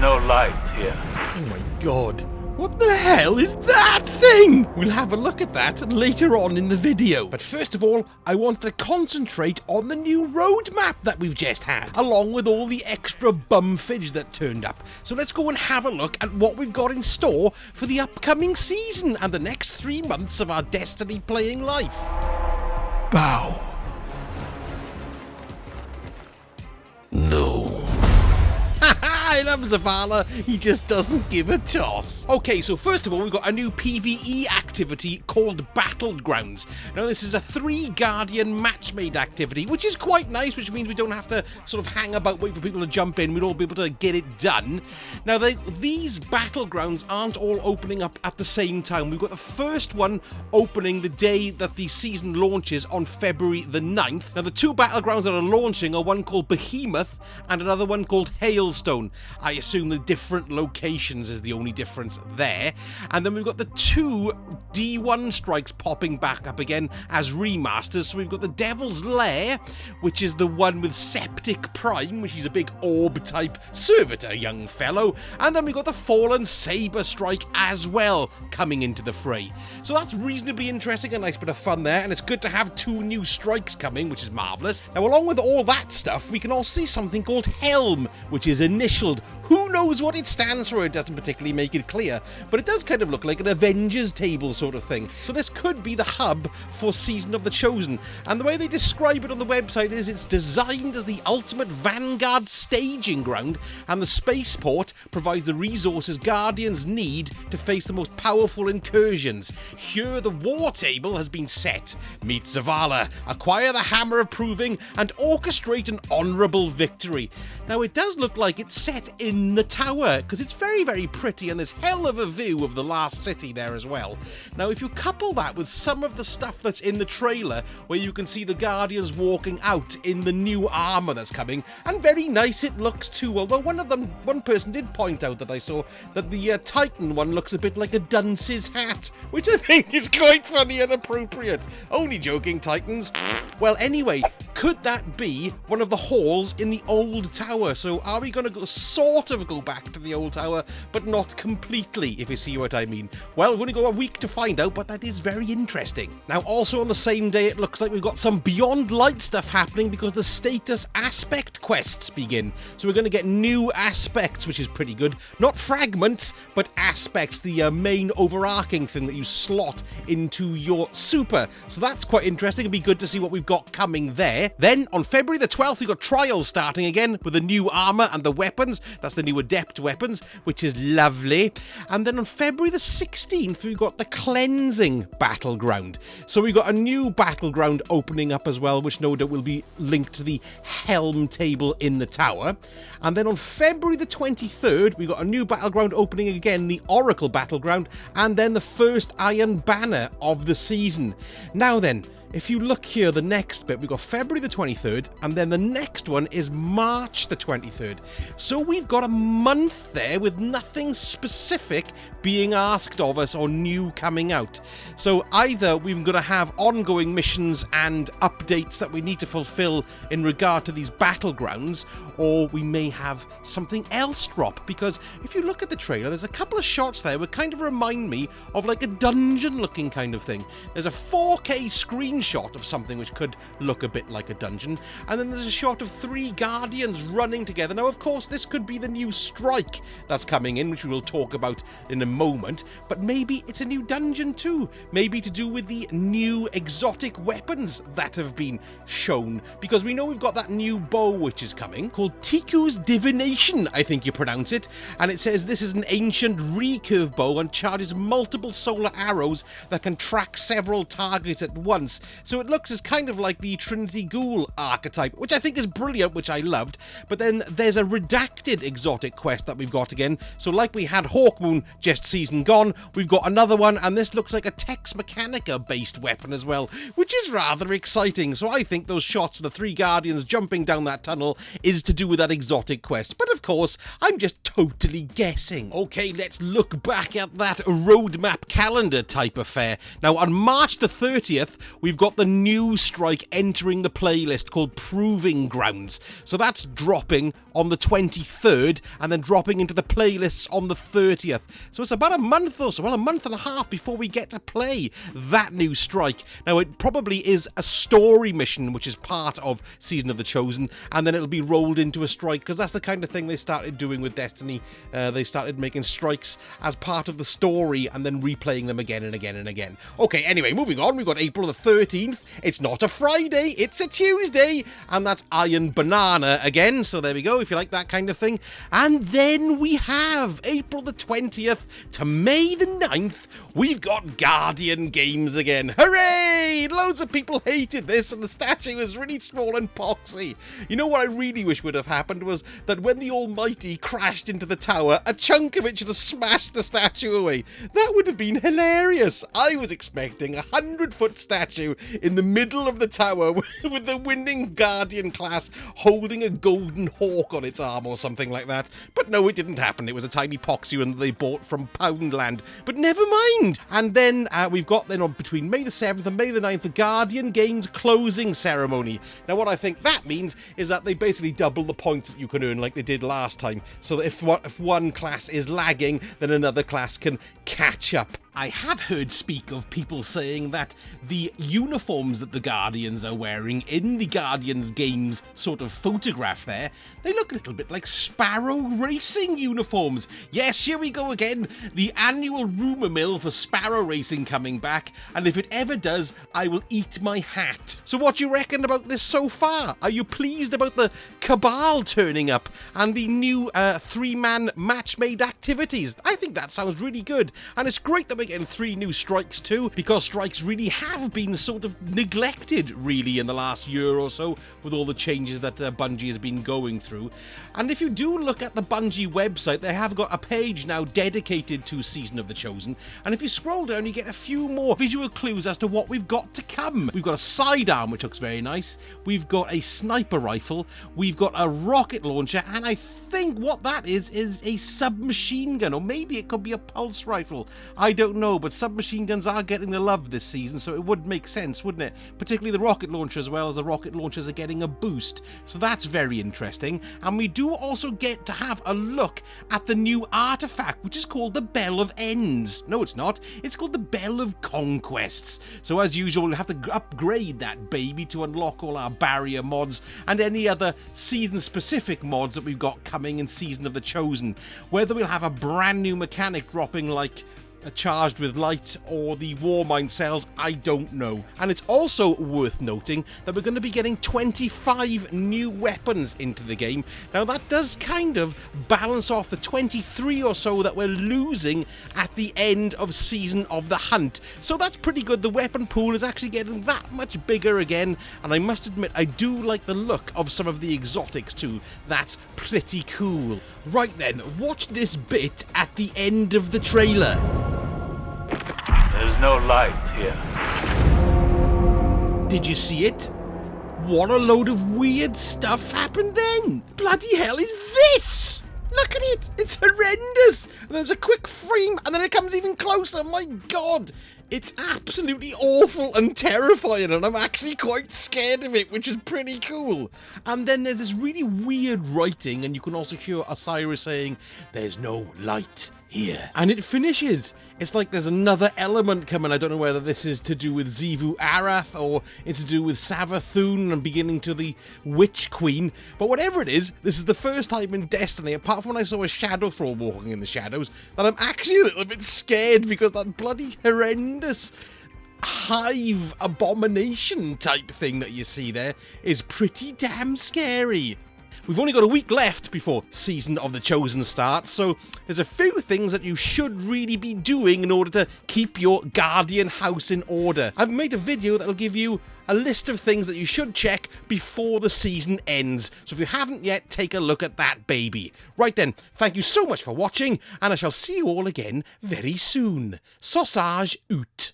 no light here. Oh my god. What the hell is that thing? We'll have a look at that later on in the video. But first of all, I want to concentrate on the new roadmap that we've just had, along with all the extra bum fidge that turned up. So let's go and have a look at what we've got in store for the upcoming season and the next 3 months of our Destiny playing life. Bow. No. I love Zavala, he just doesn't give a toss. Okay, so first of all, we've got a new PvE activity called Battlegrounds. Now, this is a 3-Guardian match-made activity, which is quite nice, which means we don't have to sort of hang about waiting for people to jump in. We'll all be able to get it done. Now, these Battlegrounds aren't all opening up at the same time. We've got the first one opening the day that the season launches on February the 9th. Now, the 2 Battlegrounds that are launching are one called Behemoth and another one called Hailstone. I assume the different locations is the only difference there. And then we've got the 2 D1 strikes popping back up again as remasters. So we've got the Devil's Lair, which is the one with Septic Prime, which is a big orb type servitor young fellow. And then we've got the Fallen Saber Strike as well coming into the fray. So that's reasonably interesting, a nice bit of fun there. And it's good to have 2 new strikes coming, which is marvellous. Now, along with all that stuff, we can also see something called Helm, which is initialed. Who knows what it stands for? It doesn't particularly make it clear, but it does kind of look like an Avengers table sort of thing. So this could be the hub for Season of the Chosen. And the way they describe it on the website is it's designed as the ultimate Vanguard staging ground, and the spaceport provides the resources Guardians need to face the most powerful incursions. Here the war table has been set. Meet Zavala, acquire the Hammer of Proving, and orchestrate an honourable victory. Now, it does look like it's set in the tower, because it's very, very pretty, and there's hell of a view of the last city there as well. Now, if you couple that with some of the stuff that's in the trailer, where you can see the Guardians walking out in the new armour that's coming, and very nice it looks too, although one person did point out that I saw that the Titan one looks a bit like a dunce's hat, which I think is quite funny and appropriate. Only joking, Titans. Well, anyway, could that be one of the halls in the old tower? So are we going to sort of go back to the old tower, but not completely, if you see what I mean? Well, we've only got a week to find out, but that is very interesting. Now, also on the same day, it looks like we've got some Beyond Light stuff happening because the status aspect quests begin. So we're going to get new aspects, which is pretty good. Not fragments, but aspects, the main overarching thing that you slot into your super. So that's quite interesting. It'll be good to see what we've got coming there. Then, on February the 12th, we've got Trials starting again with the new armour and the weapons. That's the new Adept weapons, which is lovely. And then on February the 16th, we've got the Cleansing Battleground. So we've got a new battleground opening up as well, which no doubt will be linked to the Helm table in the tower. And then on February the 23rd, we've got a new battleground opening again, the Oracle Battleground, and then the first Iron Banner of the season. Now then, if you look here, the next bit, we've got February the 23rd, and then the next one is March the 23rd. So we've got a month there with nothing specific being asked of us or new coming out. So either we're going to have ongoing missions and updates that we need to fulfill in regard to these battlegrounds, or we may have something else drop. Because if you look at the trailer, there's a couple of shots there that kind of remind me of like a dungeon looking kind of thing. There's a 4K screenshot of something which could look a bit like a dungeon, and then there's a shot of 3 Guardians running together. Now, of course, this could be the new strike that's coming in, which we will talk about in a moment, but maybe it's a new dungeon too. Maybe to do with the new exotic weapons that have been shown, because we know we've got that new bow which is coming, called Tiku's Divination, I think you pronounce it, and it says this is an ancient recurve bow and charges multiple solar arrows that can track several targets at once. So it looks as kind of like the Trinity Ghoul archetype, which I think is brilliant, which I loved. But then there's a redacted exotic quest that we've got again. So like we had Hawkmoon just season gone, we've got another one, and this looks like a Tex Mechanica based weapon as well, which is rather exciting. So I think those shots of the 3 Guardians jumping down that tunnel is to do with that exotic quest. But of course, I'm just totally guessing. Okay, let's look back at that roadmap calendar type affair. Now on March the 30th, we've got the new strike entering the playlist called Proving Grounds. So that's dropping on the 23rd and then dropping into the playlists on the 30th. So it's about a month or so, well, a month and a half before we get to play that new strike. Now, it probably is a story mission, which is part of Season of the Chosen, and then it'll be rolled into a strike, because that's the kind of thing they started doing with Destiny. They started making strikes as part of the story and then replaying them again and again and again. Okay, anyway, moving on. We've got April the 13th. It's not a Friday, it's a Tuesday, and that's Iron Banana again. So there we go, if you like that kind of thing. And then we have April the 20th to May the 9th. We've got Guardian Games again. Hooray! Loads of people hated this, and the statue is really small and poxy. You know what I really wish would have happened was that when the Almighty crashed into the tower, a chunk of it should have smashed the statue away. That would have been hilarious. I was expecting a 100-foot statue in the middle of the tower with the winning Guardian class holding a golden hawk on its arm or something like that. But no, it didn't happen. It was a tiny poxy one that they bought from Poundland. But never mind. And then we've got then on between May the 7th and May the 9th, the Guardian Games closing ceremony. Now, what I think that means is that they basically double the points that you can earn like they did last time. So that if one class is lagging, then another class can catch up. I have heard speak of people saying that the uniforms that the Guardians are wearing in the Guardians Games sort of photograph there, they look a little bit like Sparrow Racing uniforms. Yes, here we go again. The annual rumour mill for Sparrow Racing coming back, and if it ever does, I will eat my hat. So what do you reckon about this so far? Are you pleased about the Cabal turning up and the new three-man match-made activities? I think that sounds really good, and it's great that we're getting 3 new strikes too, because strikes really have been sort of neglected really in the last year or so with all the changes that Bungie has been going through. And if you do look at the Bungie website, they have got a page now dedicated to Season of the Chosen, and if you scroll down you get a few more visual clues as to what we've got to come. We've got a sidearm, which looks very nice. We've got a sniper rifle. We've got a rocket launcher, and I think what that is a submachine gun, or maybe it could be a pulse rifle. I don't know, but submachine guns are getting the love this season, so it would make sense, wouldn't it? Particularly the rocket launcher, as well, as the rocket launchers are getting a boost. So that's very interesting. And we do also get to have a look at the new artifact, which is called the Bell of Ends. No, it's not. It's called the Bell of Conquests. So as usual, we'll have to upgrade that baby to unlock all our barrier mods and any other season-specific mods that we've got coming in Season of the Chosen. Whether we'll have a brand new mechanic dropping like charged with light or the Warmind cells, I don't know. And it's also worth noting that we're going to be getting 25 new weapons into the game. Now that does kind of balance off the 23 or so that we're losing at the end of Season of the Hunt. So that's pretty good. The weapon pool is actually getting that much bigger again, and I must admit I do like the look of some of the exotics too. That's pretty cool. Right then, watch this bit at the end of the trailer. There's no light here. Did you see it? What a load of weird stuff happened then! Bloody hell is this? Look at it! It's horrendous! There's a quick frame and then it comes even closer. My god! It's absolutely awful and terrifying, and I'm actually quite scared of it, which is pretty cool. And then there's this really weird writing, and you can also hear Osiris saying, "There's no light here." And it finishes. It's like there's another element coming. I don't know whether this is to do with Xivu Arath or it's to do with Savathun and beginning to the Witch Queen. But whatever it is, this is the first time in Destiny, apart from when I saw a Shadow Thrall walking in the shadows, that I'm actually a little bit scared, because that bloody horrendous hive abomination type thing that you see there is pretty damn scary. We've only got a week left before Season of the Chosen starts, so there's a few things that you should really be doing in order to keep your Guardian house in order. I've made a video that'll give you a list of things that you should check before the season ends, so if you haven't yet, take a look at that baby. Right then, thank you so much for watching, and I shall see you all again very soon. Sausage out.